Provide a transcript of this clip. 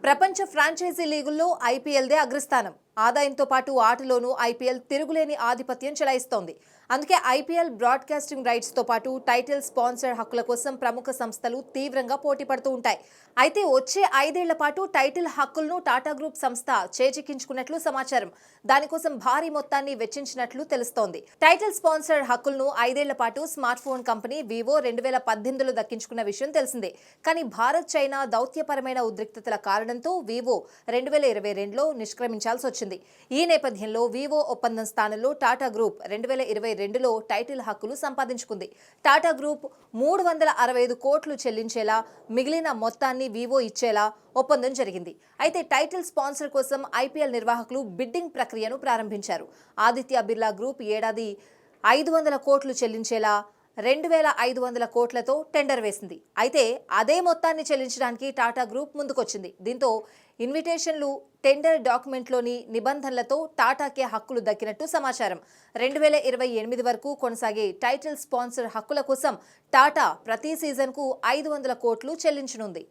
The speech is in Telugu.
ప్రపంచ ఫ్రాంచైజీ లీగుల్లో ఐపీఎల్దే అగ్రస్థానం. ఆదాయంతో పాటు ఆటలోనూ ఐపీఎల్ తిరుగులేని ఆధిపత్యం చెలాయిస్తోంది. అందుకే ఐపీఎల్ బ్రాడ్కాస్టింగ్ రైట్స్ తో పాటు టైటిల్ స్పాన్సర్ హక్కుల కోసం ప్రముఖ సంస్థలు తీవ్రంగా పోటీ పడుతూ ఉంటాయి. అయితే వచ్చే 5 ఏళ్ల పాటు టైటిల్ హక్కులను టాటా గ్రూప్ సంస్థ చేజిక్కించుకున్నట్లు సమాచారం. దానికోసం భారీ మొత్తాన్ని వెచ్చించినట్లు తెలుస్తోంది. టైటిల్ స్పాన్సర్ హక్కులను 5 ఏళ్ల పాటు స్మార్ట్ ఫోన్ కంపెనీ వివో 2018లో దక్కించుకున్న విషయం తెలిసిందే. కానీ భారత్ చైనా దౌత్యపరమైన ఉద్రిక్తతల కారణంతో వివో 2022లో నిష్క్రమించాల్సి వచ్చింది. ఈ నేపథ్యంలో వివో ఒప్పందం స్థానంలో టాటా గ్రూప్ 2022లో టైటిల్ హక్కులు సంపాదించుకుంది. టాటా గ్రూప్ 365 కోట్లు చెల్లించేలా, మిగిలిన మొత్తాన్ని వివో ఇచ్చేలా ఒప్పందం జరిగింది. అయితే టైటిల్ స్పాన్సర్ కోసం ఐపీఎల్ నిర్వాహకులు బిడ్డింగ్ ప్రక్రియను ప్రారంభించారు. ఆదిత్య బిర్లా గ్రూప్ ఏడాది 500 కోట్లు చెల్లించేలా 2500 కోట్లతో టెండర్ వేసింది. అయితే అదే మొత్తాన్ని చెల్లించడానికి టాటా గ్రూప్ ముందుకొచ్చింది. దీంతో ఇన్విటేషన్లు, టెండర్ డాక్యుమెంట్లోని నిబంధనలతో టాటాకే హక్కులు దక్కినట్టు సమాచారం. 2028 వరకు కొనసాగే టైటిల్ స్పాన్సర్ హక్కుల కోసం టాటా ప్రతి సీజన్కు 500 కోట్లు చెల్లించనుంది.